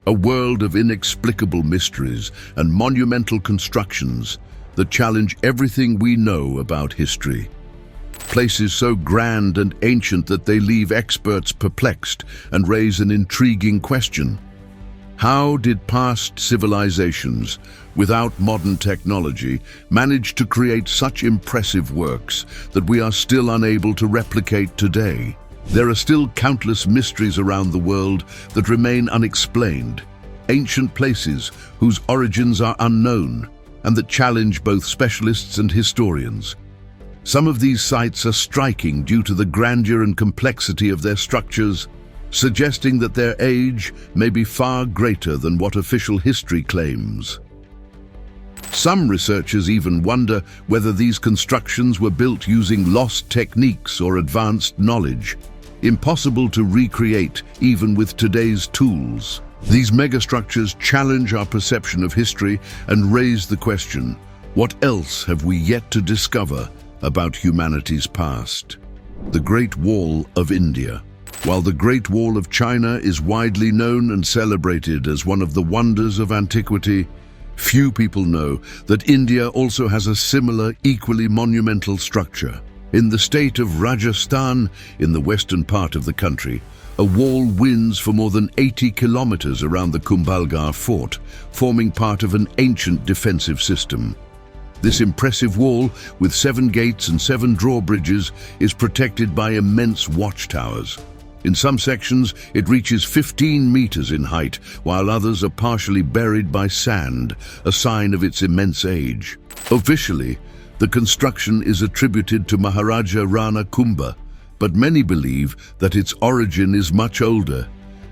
a world of inexplicable mysteries and monumental constructions that challenge everything we know about history. Places so grand and ancient that they leave experts perplexed and raise an intriguing question. How did past civilizations, without modern technology, manage to create such impressive works that we are still unable to replicate today? There are still countless mysteries around the world that remain unexplained, ancient places whose origins are unknown, and that challenge both specialists and historians. Some of these sites are striking due to the grandeur and complexity of their structures, suggesting that their age may be far greater than what official history claims. Some researchers even wonder whether these constructions were built using lost techniques or advanced knowledge, impossible to recreate even with today's tools. These megastructures challenge our perception of history and raise the question, what else have we yet to discover about humanity's past? The Great Wall of India. While the Great Wall of China is widely known and celebrated as one of the wonders of antiquity, few people know that India also has a similar, equally monumental structure. In the state of Rajasthan, in the western part of the country, a wall winds for more than 80 kilometers around the Kumbhalgarh fort, forming part of an ancient defensive system. This impressive wall, with 7 gates and 7 drawbridges, is protected by immense watchtowers. In some sections, it reaches 15 meters in height, while others are partially buried by sand, a sign of its immense age. Officially, the construction is attributed to Maharaja Rana Kumbha, but many believe that its origin is much older,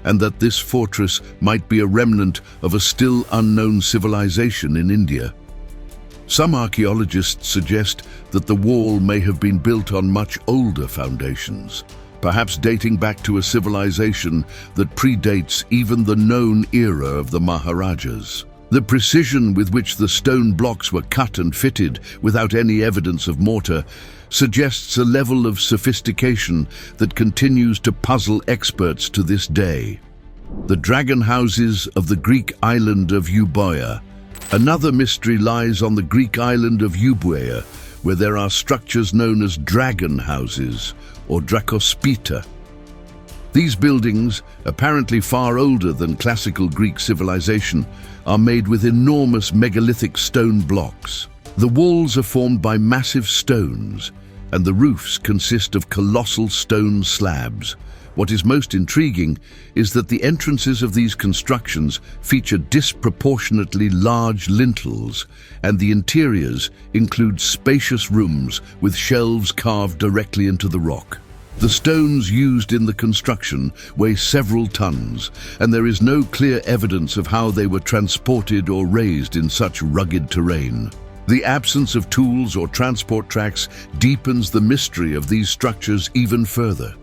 and that this fortress might be a remnant of a still unknown civilization in India. Some archaeologists suggest that the wall may have been built on much older foundations, perhaps dating back to a civilization that predates even the known era of the Maharajas. The precision with which the stone blocks were cut and fitted without any evidence of mortar suggests a level of sophistication that continues to puzzle experts to this day. The dragon houses of the Greek island of Euboea. Another mystery lies on the Greek island of Euboea, where there are structures known as dragon houses or dracospita. These buildings, apparently far older than classical Greek civilization, are made with enormous megalithic stone blocks. The walls are formed by massive stones, and the roofs consist of colossal stone slabs. What is most intriguing is that the entrances of these constructions feature disproportionately large lintels, and the interiors include spacious rooms with shelves carved directly into the rock. The stones used in the construction weigh several tons, and there is no clear evidence of how they were transported or raised in such rugged terrain. The absence of tools or transport tracks deepens the mystery of these structures even further.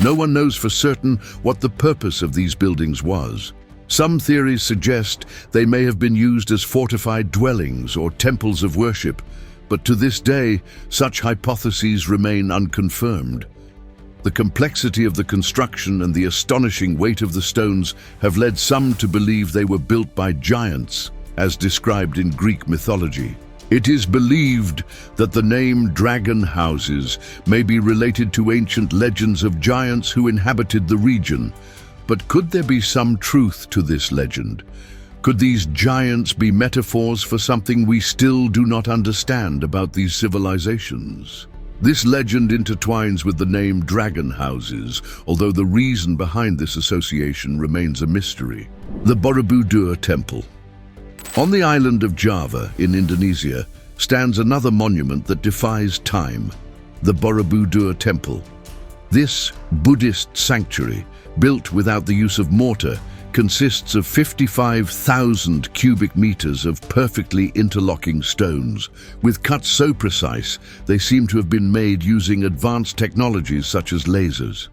No one knows for certain what the purpose of these buildings was. Some theories suggest they may have been used as fortified dwellings or temples of worship, but to this day, such hypotheses remain unconfirmed. The complexity of the construction and the astonishing weight of the stones have led some to believe they were built by giants, as described in Greek mythology. It is believed that the name dragon houses may be related to ancient legends of giants who inhabited the region. But could there be some truth to this legend? Could these giants be metaphors for something we still do not understand about these civilizations? This legend intertwines with the name dragon houses, although the reason behind this association remains a mystery. The Borobudur Temple. On the island of Java in Indonesia stands another monument that defies time, the Borobudur Temple. This Buddhist sanctuary, built without the use of mortar, consists of 55,000 cubic meters of perfectly interlocking stones, with cuts so precise they seem to have been made using advanced technologies such as lasers.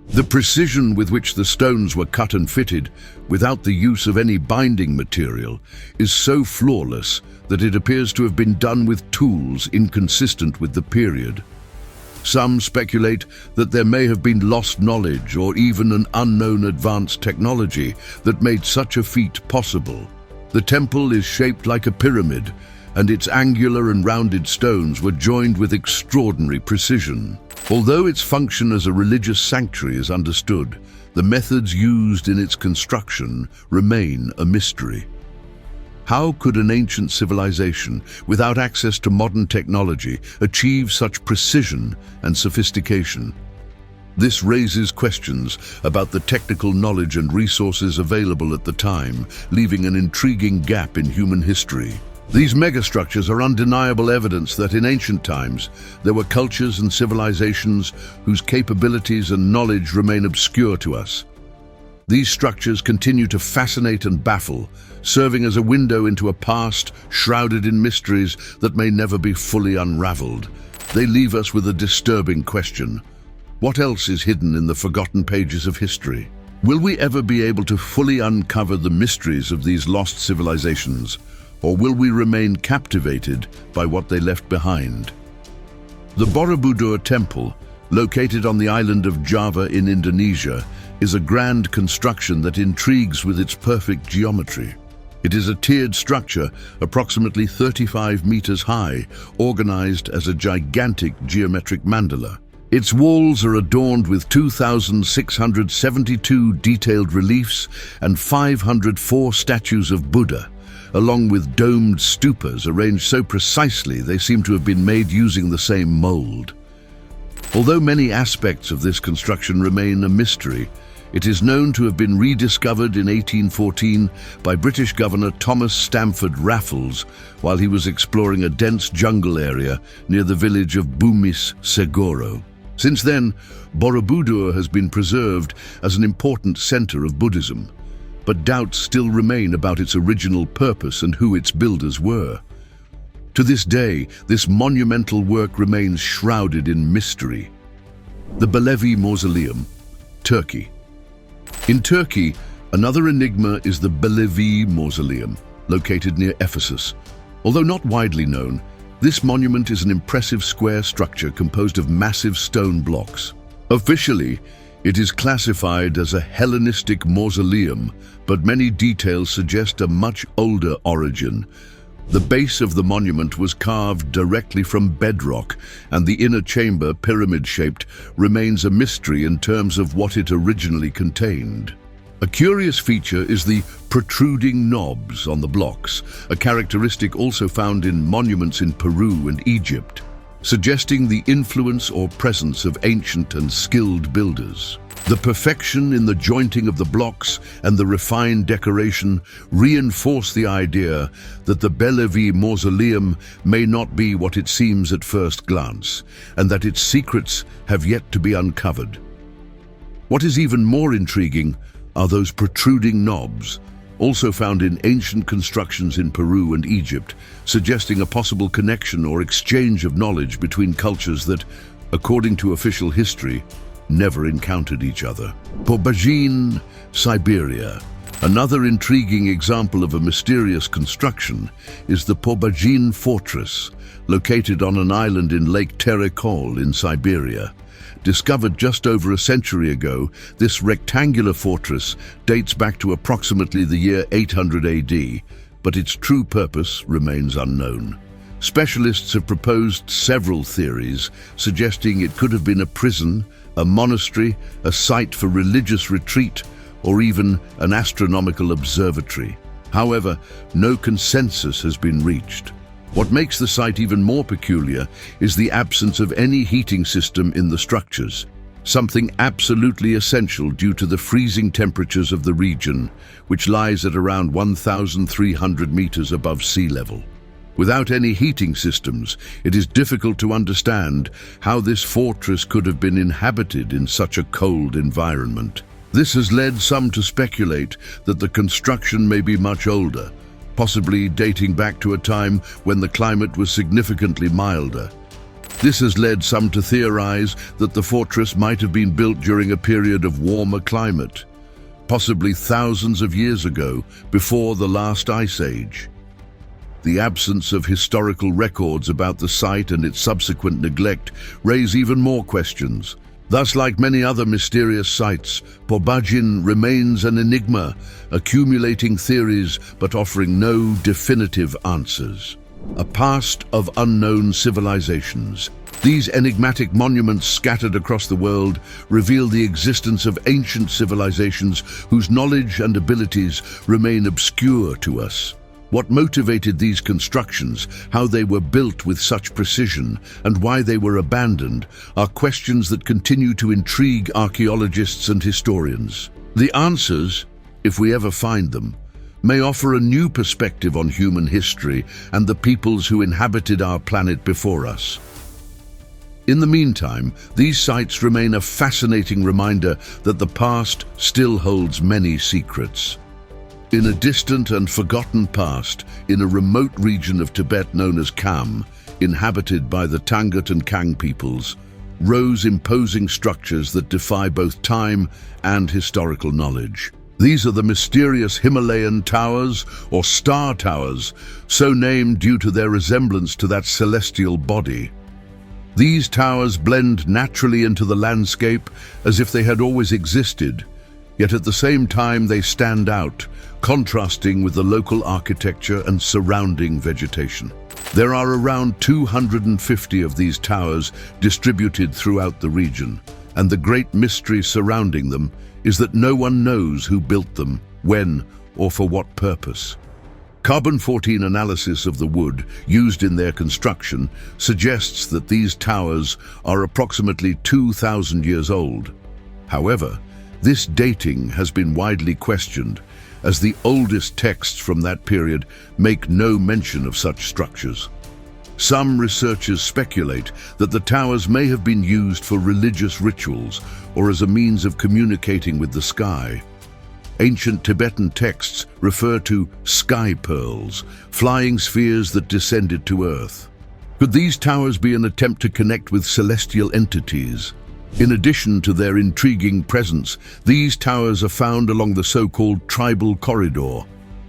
The precision with which the stones were cut and fitted, without the use of any binding material, is so flawless that it appears to have been done with tools inconsistent with the period. Some speculate that there may have been lost knowledge or even an unknown advanced technology that made such a feat possible. The temple is shaped like a pyramid, and its angular and rounded stones were joined with extraordinary precision. Although its function as a religious sanctuary is understood, the methods used in its construction remain a mystery. How could an ancient civilization, without access to modern technology, achieve such precision and sophistication? This raises questions about the technical knowledge and resources available at the time, leaving an intriguing gap in human history. These megastructures are undeniable evidence that in ancient times, there were cultures and civilizations whose capabilities and knowledge remain obscure to us. These structures continue to fascinate and baffle, serving as a window into a past shrouded in mysteries that may never be fully unraveled. They leave us with a disturbing question. What else is hidden in the forgotten pages of history? Will we ever be able to fully uncover the mysteries of these lost civilizations, or will we remain captivated by what they left behind? The Borobudur Temple, located on the island of Java in Indonesia, is a grand construction that intrigues with its perfect geometry. It is a tiered structure approximately 35 meters high, organized as a gigantic geometric mandala. Its walls are adorned with 2,672 detailed reliefs and 504 statues of Buddha, along with domed stupas arranged so precisely they seem to have been made using the same mold. Although many aspects of this construction remain a mystery, it is known to have been rediscovered in 1814 by British Governor Thomas Stamford Raffles while he was exploring a dense jungle area near the village of Bumis Segoro. Since then, Borobudur has been preserved as an important center of Buddhism, but doubts still remain about its original purpose and who its builders were. To this day, this monumental work remains shrouded in mystery. The Belevi Mausoleum, Turkey. In Turkey, another enigma is the Belevi Mausoleum, located near Ephesus. Although not widely known, this monument is an impressive square structure composed of massive stone blocks. Officially, it is classified as a Hellenistic mausoleum, but many details suggest a much older origin. The base of the monument was carved directly from bedrock, and the inner chamber, pyramid-shaped, remains a mystery in terms of what it originally contained. A curious feature is the protruding knobs on the blocks, a characteristic also found in monuments in Peru and Egypt, suggesting the influence or presence of ancient and skilled builders. The perfection in the jointing of the blocks and the refined decoration reinforce the idea that the Belevi Mausoleum may not be what it seems at first glance, and that its secrets have yet to be uncovered. What is even more intriguing are those protruding knobs, also found in ancient constructions in Peru and Egypt, suggesting a possible connection or exchange of knowledge between cultures that, according to official history, never encountered each other. Por-Bajin, Siberia. Another intriguing example of a mysterious construction is the Por-Bajin fortress, located on an island in Lake Terikol in Siberia. Discovered just over a century ago, this rectangular fortress dates back to approximately the year 800 AD, but its true purpose remains unknown. Specialists have proposed several theories, suggesting it could have been a prison, a monastery, a site for religious retreat, or even an astronomical observatory. However, no consensus has been reached. What makes the site even more peculiar is the absence of any heating system in the structures, something absolutely essential due to the freezing temperatures of the region, which lies at around 1,300 meters above sea level. Without any heating systems, it is difficult to understand how this fortress could have been inhabited in such a cold environment. This has led some to speculate that the construction may be much older, possibly dating back to a time when the climate was significantly milder. This has led some to theorize that the fortress might have been built during a period of warmer climate, possibly thousands of years ago, before the last ice age. The absence of historical records about the site and its subsequent neglect raise even more questions. Thus, like many other mysterious sites, Por-Bajin remains an enigma, accumulating theories but offering no definitive answers. A past of unknown civilizations. These enigmatic monuments scattered across the world reveal the existence of ancient civilizations whose knowledge and abilities remain obscure to us. What motivated these constructions, how they were built with such precision, and why they were abandoned, are questions that continue to intrigue archaeologists and historians. The answers, if we ever find them, may offer a new perspective on human history and the peoples who inhabited our planet before us. In the meantime, these sites remain a fascinating reminder that the past still holds many secrets. In a distant and forgotten past, in a remote region of Tibet known as Kham, inhabited by the Tangut and Kang peoples, rose imposing structures that defy both time and historical knowledge. These are the mysterious Himalayan towers, or star towers, so named due to their resemblance to that celestial body. These towers blend naturally into the landscape as if they had always existed, yet at the same time they stand out, contrasting with the local architecture and surrounding vegetation. There are around 250 of these towers distributed throughout the region, and the great mystery surrounding them is that no one knows who built them, when, or for what purpose. Carbon-14 analysis of the wood used in their construction suggests that these towers are approximately 2,000 years old. However, this dating has been widely questioned, as the oldest texts from that period make no mention of such structures. Some researchers speculate that the towers may have been used for religious rituals or as a means of communicating with the sky. Ancient Tibetan texts refer to sky pearls, flying spheres that descended to Earth. Could these towers be an attempt to connect with celestial entities? In addition to their intriguing presence, these towers are found along the so-called Tribal Corridor,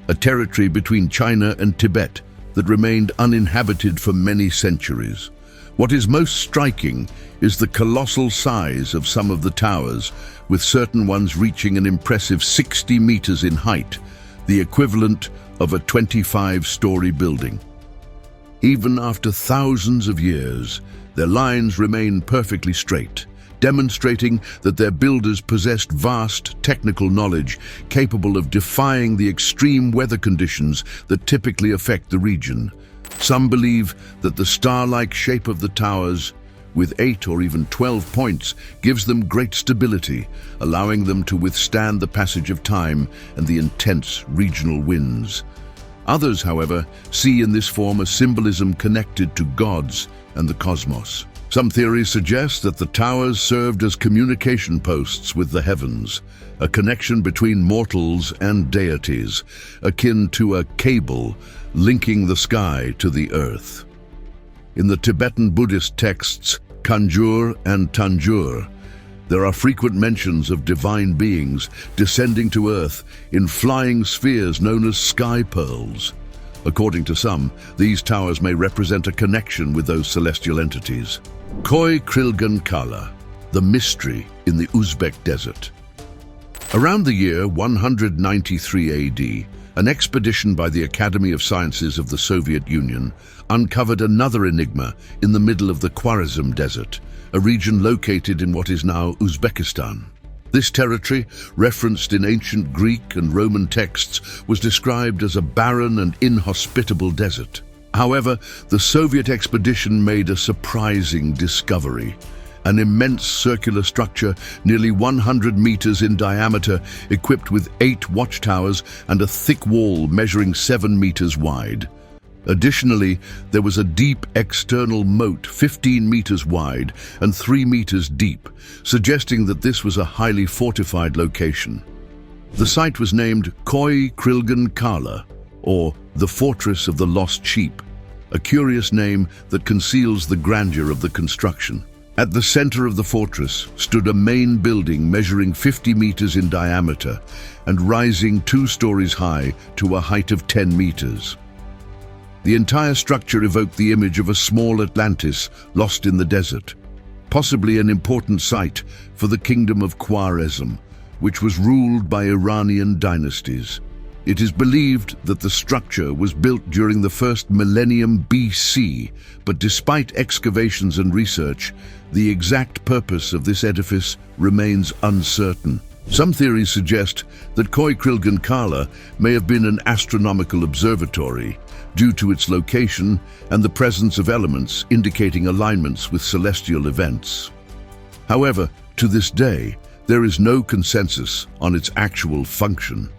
a territory between China and Tibet that remained uninhabited for many centuries. What is most striking is the colossal size of some of the towers, with certain ones reaching an impressive 60 meters in height, the equivalent of a 25-story building. Even after thousands of years, their lines remain perfectly straight, demonstrating that their builders possessed vast technical knowledge capable of defying the extreme weather conditions that typically affect the region. Some believe that the star-like shape of the towers, with 8 or even 12 points, gives them great stability, allowing them to withstand the passage of time and the intense regional winds. Others, however, see in this form a symbolism connected to gods and the cosmos. Some theories suggest that the towers served as communication posts with the heavens, a connection between mortals and deities, akin to a cable linking the sky to the earth. In the Tibetan Buddhist texts, Kanjur and Tanjur, there are frequent mentions of divine beings descending to earth in flying spheres known as sky pearls. According to some, these towers may represent a connection with those celestial entities. Koi Krilgan Kala, the mystery in the Uzbek desert. Around the year 193 AD, an expedition by the Academy of Sciences of the Soviet Union uncovered another enigma in the middle of the Khwarezm Desert, a region located in what is now Uzbekistan. This territory, referenced in ancient Greek and Roman texts, was described as a barren and inhospitable desert. However, the Soviet expedition made a surprising discovery. An immense circular structure, nearly 100 meters in diameter, equipped with 8 watchtowers and a thick wall measuring 7 meters wide. Additionally, there was a deep external moat 15 meters wide and 3 meters deep, suggesting that this was a highly fortified location. The site was named Koi Krilgan Kala, or the Fortress of the Lost Sheep, a curious name that conceals the grandeur of the construction. At the center of the fortress stood a main building measuring 50 meters in diameter and rising 2 stories high to a height of 10 meters. The entire structure evoked the image of a small Atlantis lost in the desert, possibly an important site for the kingdom of Khwarezm, which was ruled by Iranian dynasties. It is believed that the structure was built during the first millennium BC, but despite excavations and research, the exact purpose of this edifice remains uncertain. Some theories suggest that Krilgan Kala may have been an astronomical observatory due to its location and the presence of elements indicating alignments with celestial events. However, to this day, there is no consensus on its actual function.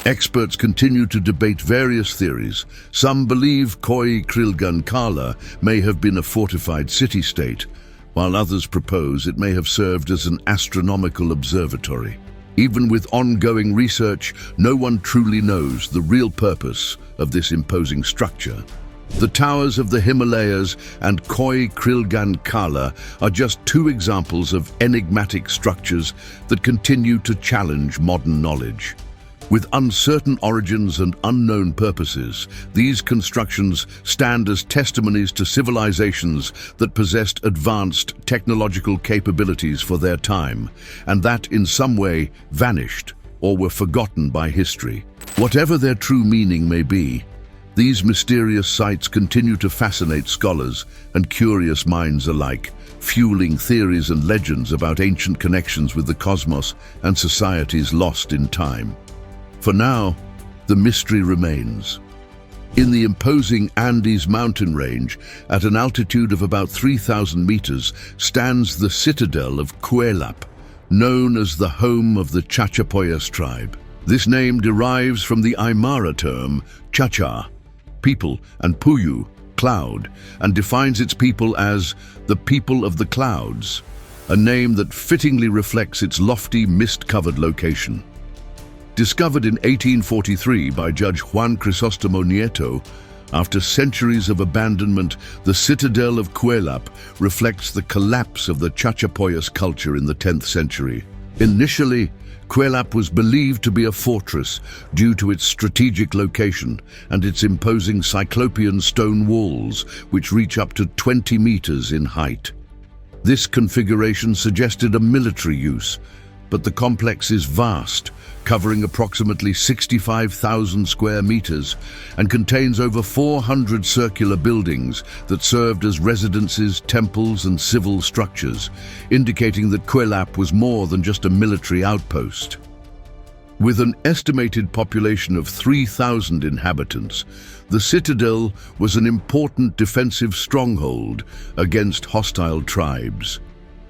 Experts continue to debate various theories. Some believe Krilgan Kala may have been a fortified city-state, while others propose it may have served as an astronomical observatory. Even with ongoing research, no one truly knows the real purpose of this imposing structure. The towers of the Himalayas and Krilgan Kala are just two examples of enigmatic structures that continue to challenge modern knowledge. With uncertain origins and unknown purposes, these constructions stand as testimonies to civilizations that possessed advanced technological capabilities for their time, and that in some way vanished or were forgotten by history. Whatever their true meaning may be, these mysterious sites continue to fascinate scholars and curious minds alike, fueling theories and legends about ancient connections with the cosmos and societies lost in time. For now, the mystery remains. In the imposing Andes mountain range, at an altitude of about 3,000 meters, stands the citadel of Kuelap, known as the home of the Chachapoyas tribe. This name derives from the Aymara term Chacha, people, and Puyu, cloud, and defines its people as the people of the clouds, a name that fittingly reflects its lofty, mist-covered location. Discovered in 1843 by Judge Juan Crisostomo Nieto, after centuries of abandonment, the citadel of Kuelap reflects the collapse of the Chachapoyas culture in the 10th century. Initially, Kuelap was believed to be a fortress due to its strategic location and its imposing cyclopean stone walls, which reach up to 20 meters in height. This configuration suggested a military use, but the complex is vast, covering approximately 65,000 square meters, and contains over 400 circular buildings that served as residences, temples, and civil structures, indicating that Kuelap was more than just a military outpost. With an estimated population of 3,000 inhabitants, the citadel was an important defensive stronghold against hostile tribes.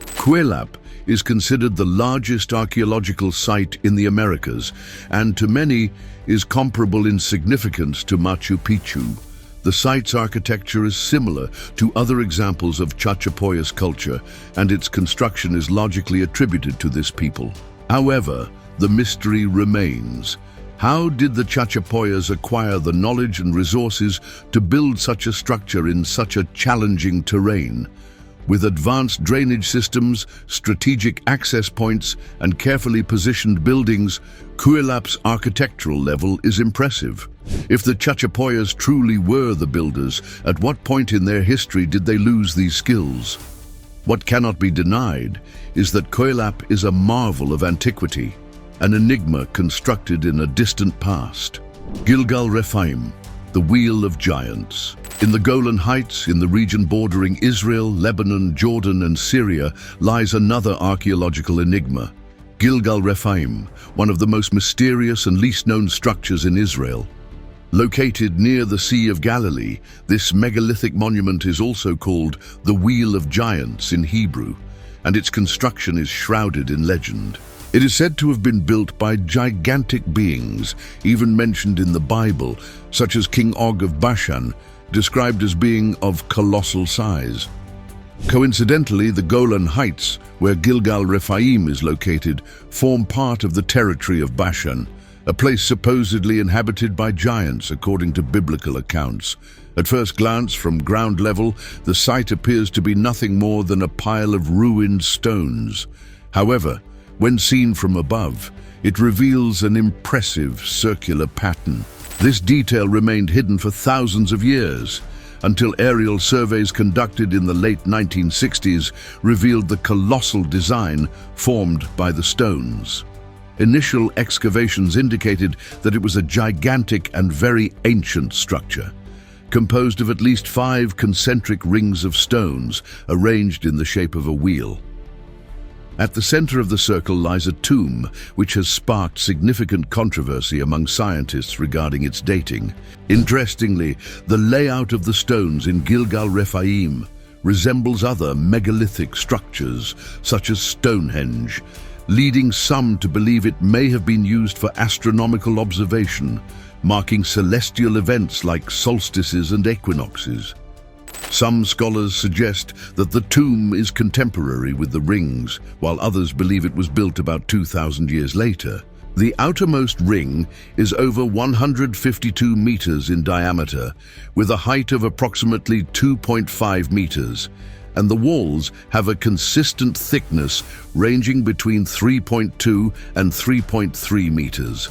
Kuelap is considered the largest archaeological site in the Americas, and to many is comparable in significance to Machu Picchu. The site's architecture is similar to other examples of Chachapoyas culture, and its construction is logically attributed to this people. However, the mystery remains. How did the Chachapoyas acquire the knowledge and resources to build such a structure in such a challenging terrain? With advanced drainage systems, strategic access points, and carefully positioned buildings, Kuelap's architectural level is impressive. If the Chachapoyas truly were the builders, at what point in their history did they lose these skills? What cannot be denied is that Kuelap is a marvel of antiquity, an enigma constructed in a distant past. Gilgal Rephaim, the Wheel of Giants. In the Golan Heights, in the region bordering Israel, Lebanon, Jordan, and Syria, lies another archaeological enigma, Gilgal Rephaim, one of the most mysterious and least known structures in Israel. Located near the Sea of Galilee, this megalithic monument is also called the Wheel of Giants in Hebrew, and its construction is shrouded in legend. It is said to have been built by gigantic beings, even mentioned in the Bible, such as King Og of Bashan, described as being of colossal size. Coincidentally, the Golan Heights, where Gilgal Rephaim is located, form part of the territory of Bashan, a place supposedly inhabited by giants according to biblical accounts. At first glance, from ground level, the site appears to be nothing more than a pile of ruined stones. However, when seen from above, it reveals an impressive circular pattern. This detail remained hidden for thousands of years, until aerial surveys conducted in the late 1960s revealed the colossal design formed by the stones. Initial excavations indicated that it was a gigantic and very ancient structure, composed of at least 5 concentric rings of stones arranged in the shape of a wheel. At the center of the circle lies a tomb, which has sparked significant controversy among scientists regarding its dating. Interestingly, the layout of the stones in Gilgal-Rephaim resembles other megalithic structures, such as Stonehenge, leading some to believe it may have been used for astronomical observation, marking celestial events like solstices and equinoxes. Some scholars suggest that the tomb is contemporary with the rings, while others believe it was built about 2,000 years later. The outermost ring is over 152 meters in diameter, with a height of approximately 2.5 meters, and the walls have a consistent thickness ranging between 3.2 and 3.3 meters.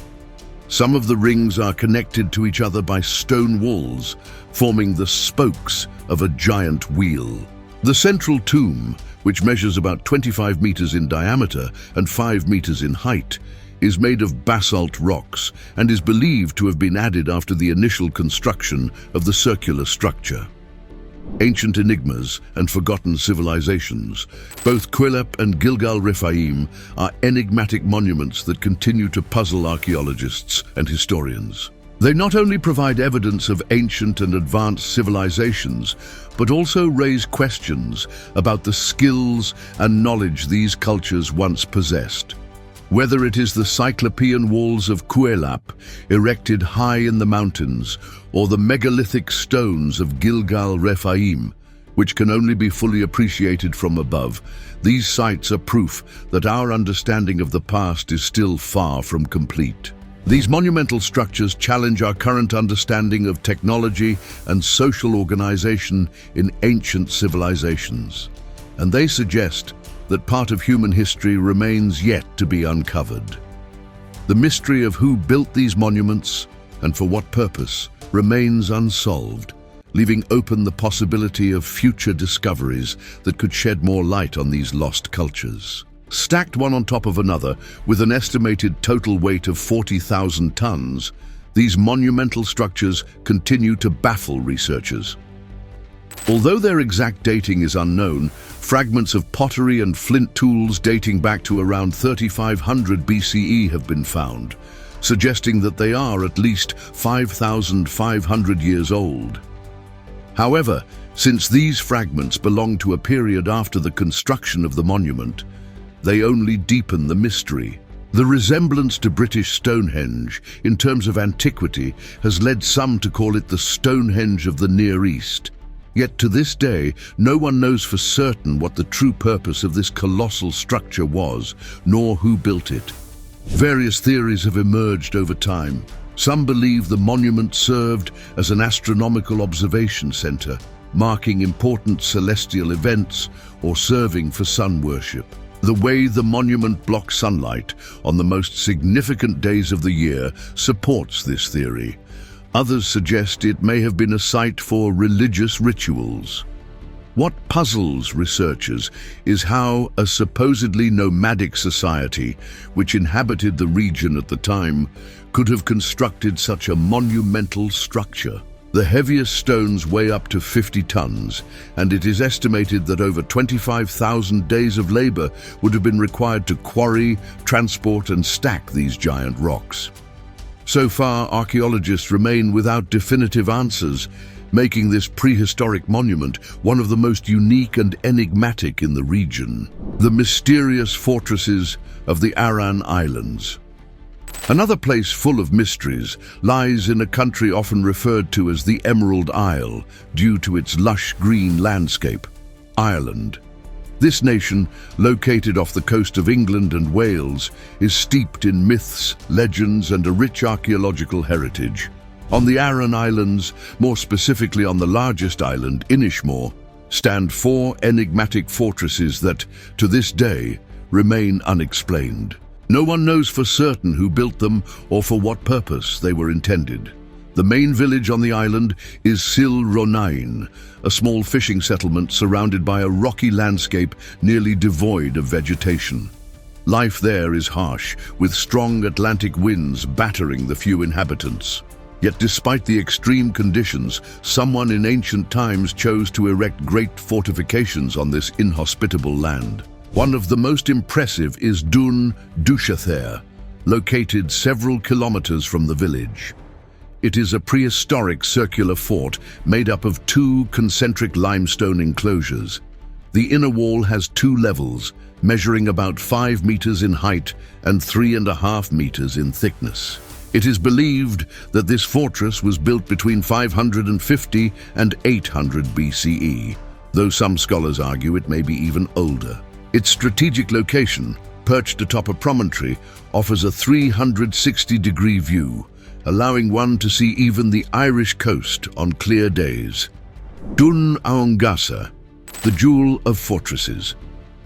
Some of the rings are connected to each other by stone walls, forming the spokes of a giant wheel. The central tomb, which measures about 25 meters in diameter and 5 meters in height, is made of basalt rocks and is believed to have been added after the initial construction of the circular structure. Ancient enigmas and forgotten civilizations, both Quilap and Gilgal-Rephaim are enigmatic monuments that continue to puzzle archaeologists and historians. They not only provide evidence of ancient and advanced civilizations, but also raise questions about the skills and knowledge these cultures once possessed. Whether it is the Cyclopean walls of Quilap, erected high in the mountains, or the megalithic stones of Gilgal-Rephaim, which can only be fully appreciated from above, these sites are proof that our understanding of the past is still far from complete. These monumental structures challenge our current understanding of technology and social organization in ancient civilizations, and they suggest that part of human history remains yet to be uncovered. The mystery of who built these monuments and for what purpose remains unsolved, leaving open the possibility of future discoveries that could shed more light on these lost cultures. Stacked one on top of another with an estimated total weight of 40,000 tons, these monumental structures continue to baffle researchers. Although their exact dating is unknown, fragments of pottery and flint tools dating back to around 3500 BCE have been found, suggesting that they are at least 5,500 years old. However, since these fragments belong to a period after the construction of the monument, they only deepen the mystery. The resemblance to British Stonehenge in terms of antiquity has led some to call it the Stonehenge of the Near East. Yet to this day, no one knows for certain what the true purpose of this colossal structure was, nor who built it. Various theories have emerged over time. Some believe the monument served as an astronomical observation center, marking important celestial events or serving for sun worship. The way the monument blocks sunlight on the most significant days of the year supports this theory. Others suggest it may have been a site for religious rituals. What puzzles researchers is how a supposedly nomadic society, which inhabited the region at the time, could have constructed such a monumental structure. The heaviest stones weigh up to 50 tons, and it is estimated that over 25,000 days of labor would have been required to quarry, transport, and stack these giant rocks. So far, archaeologists remain without definitive answers, making this prehistoric monument one of the most unique and enigmatic in the region. The mysterious fortresses of the Aran Islands. Another place full of mysteries lies in a country often referred to as the Emerald Isle due to its lush green landscape, Ireland. This nation, located off the coast of England and Wales, is steeped in myths, legends, and a rich archaeological heritage. On the Aran Islands, more specifically on the largest island, Inishmore, stand 4 enigmatic fortresses that, to this day, remain unexplained. No one knows for certain who built them or for what purpose they were intended. The main village on the island is Sil-Ronain, a small fishing settlement surrounded by a rocky landscape nearly devoid of vegetation. Life there is harsh, with strong Atlantic winds battering the few inhabitants. Yet despite the extreme conditions, someone in ancient times chose to erect great fortifications on this inhospitable land. One of the most impressive is Dun Duchathair, located several kilometers from the village. It is a prehistoric circular fort made up of two concentric limestone enclosures. The inner wall has 2 levels, measuring about 5 meters in height and 3.5 meters in thickness. It is believed that this fortress was built between 550 and 800 BCE, though some scholars argue it may be even older. Its strategic location, perched atop a promontory, offers a 360-degree view, allowing one to see even the Irish coast on clear days. Dun Aongasa, the jewel of fortresses.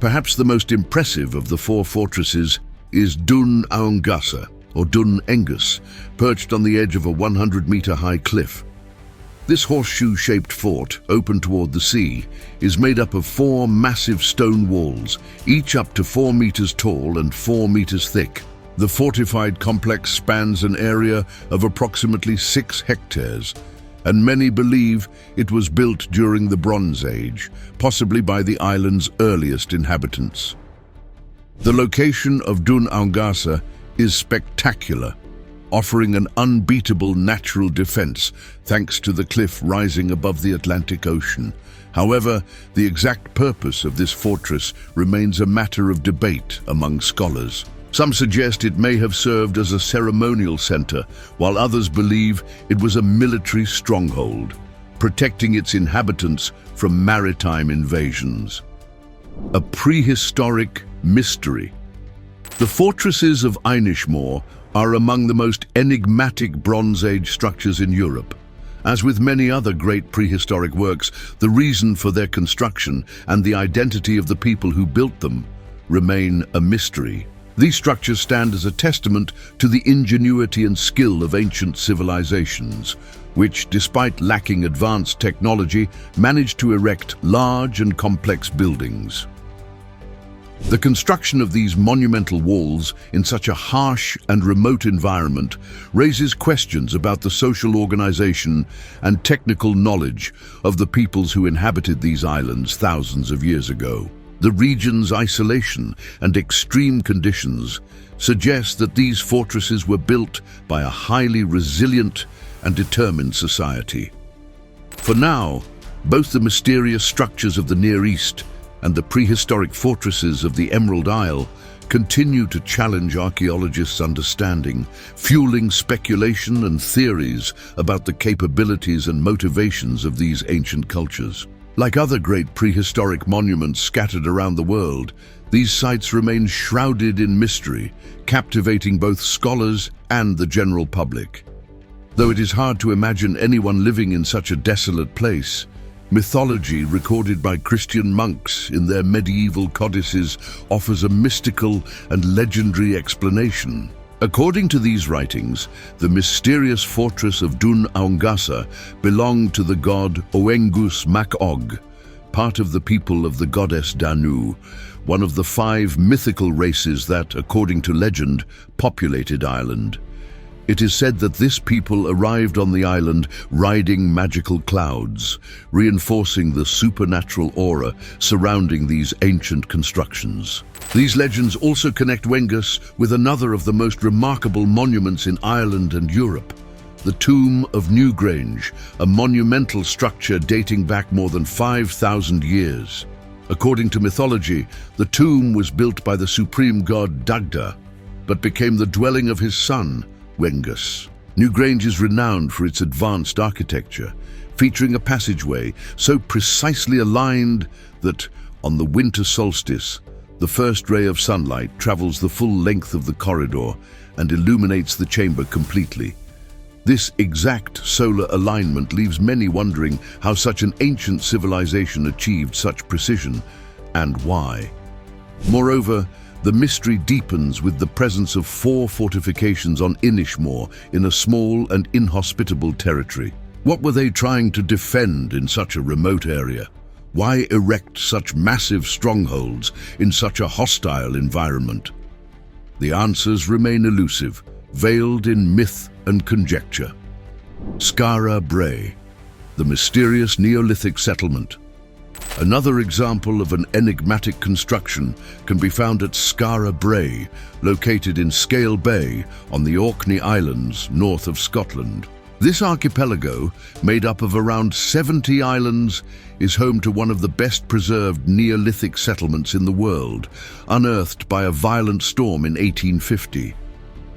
Perhaps the most impressive of the 4 fortresses is Dun Aongasa, or Dun Engus, perched on the edge of a 100-meter-high cliff. This horseshoe-shaped fort, open toward the sea, is made up of 4 massive stone walls, each up to 4 meters tall and 4 meters thick. The fortified complex spans an area of approximately 6 hectares, and many believe it was built during the Bronze Age, possibly by the island's earliest inhabitants. The location of Dun Aongasa is spectacular, offering an unbeatable natural defense thanks to the cliff rising above the Atlantic Ocean. However, the exact purpose of this fortress remains a matter of debate among scholars. Some suggest it may have served as a ceremonial center, while others believe it was a military stronghold, protecting its inhabitants from maritime invasions. A prehistoric mystery. The fortresses of Inishmore are among the most enigmatic Bronze Age structures in Europe. As with many other great prehistoric works, the reason for their construction and the identity of the people who built them remain a mystery. These structures stand as a testament to the ingenuity and skill of ancient civilizations, which, despite lacking advanced technology, managed to erect large and complex buildings. The construction of these monumental walls in such a harsh and remote environment raises questions about the social organization and technical knowledge of the peoples who inhabited these islands thousands of years ago. The region's isolation and extreme conditions suggest that these fortresses were built by a highly resilient and determined society. For now, both the mysterious structures of the Near East and the prehistoric fortresses of the Emerald Isle continue to challenge archaeologists' understanding, fueling speculation and theories about the capabilities and motivations of these ancient cultures. Like other great prehistoric monuments scattered around the world, these sites remain shrouded in mystery, captivating both scholars and the general public. Though it is hard to imagine anyone living in such a desolate place, mythology recorded by Christian monks in their medieval codices offers a mystical and legendary explanation. According to these writings, the mysterious fortress of Dun Aongasa belonged to the god Oengus Mac-Og, part of the people of the goddess Danu, one of the 5 mythical races that, according to legend, populated Ireland. It is said that this people arrived on the island riding magical clouds, reinforcing the supernatural aura surrounding these ancient constructions. These legends also connect Wengus with another of the most remarkable monuments in Ireland and Europe, the Tomb of Newgrange, a monumental structure dating back more than 5,000 years. According to mythology, the tomb was built by the supreme god Dagda, but became the dwelling of his son, Wengus. Newgrange is renowned for its advanced architecture, featuring a passageway so precisely aligned that, on the winter solstice, the first ray of sunlight travels the full length of the corridor and illuminates the chamber completely. This exact solar alignment leaves many wondering how such an ancient civilization achieved such precision and why. Moreover, The mystery deepens with the presence of 4 fortifications on Inishmore in a small and inhospitable territory. What were they trying to defend in such a remote area? Why erect such massive strongholds in such a hostile environment? The answers remain elusive, veiled in myth and conjecture. Skara Brae, the mysterious Neolithic settlement. Another example of an enigmatic construction can be found at Skara Brae, located in Scale Bay on the Orkney Islands, north of Scotland. This archipelago, made up of around 70 islands, is home to one of the best preserved Neolithic settlements in the world, unearthed by a violent storm in 1850.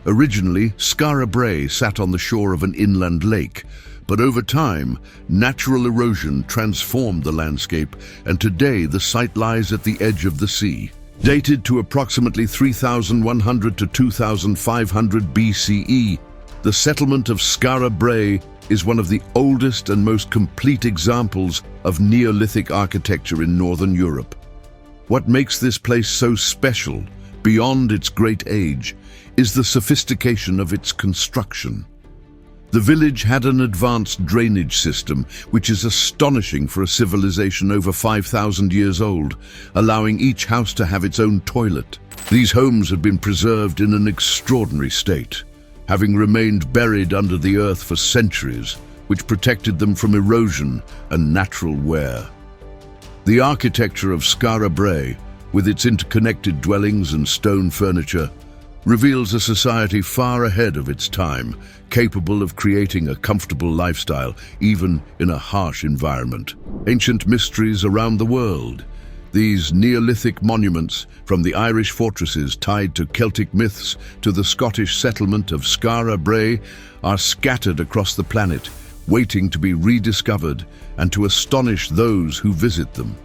Originally, Skara Brae sat on the shore of an inland lake, but over time, natural erosion transformed the landscape, and today the site lies at the edge of the sea. Dated to approximately 3100 to 2500 BCE, the settlement of Skara Brae is one of the oldest and most complete examples of Neolithic architecture in Northern Europe. What makes this place so special, beyond its great age, is the sophistication of its construction. The village had an advanced drainage system, which is astonishing for a civilization over 5,000 years old, allowing each house to have its own toilet. These homes had been preserved in an extraordinary state, having remained buried under the earth for centuries, which protected them from erosion and natural wear. The architecture of Skara Brae, with its interconnected dwellings and stone furniture, reveals a society far ahead of its time, capable of creating a comfortable lifestyle, even in a harsh environment. Ancient mysteries around the world. These Neolithic monuments, from the Irish fortresses tied to Celtic myths to the Scottish settlement of Skara Brae, are scattered across the planet, waiting to be rediscovered and to astonish those who visit them.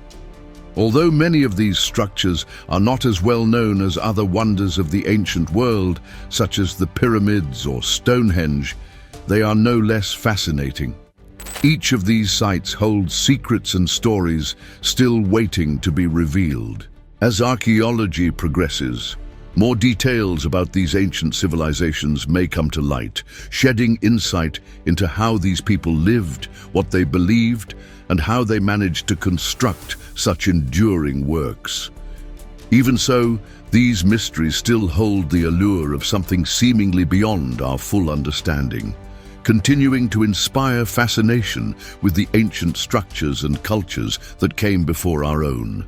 Although many of these structures are not as well known as other wonders of the ancient world, such as the pyramids or Stonehenge, they are no less fascinating. Each of these sites holds secrets and stories still waiting to be revealed. As archaeology progresses, more details about these ancient civilizations may come to light, shedding insight into how these people lived, what they believed, and how they managed to construct such enduring works. Even so, these mysteries still hold the allure of something seemingly beyond our full understanding, continuing to inspire fascination with the ancient structures and cultures that came before our own.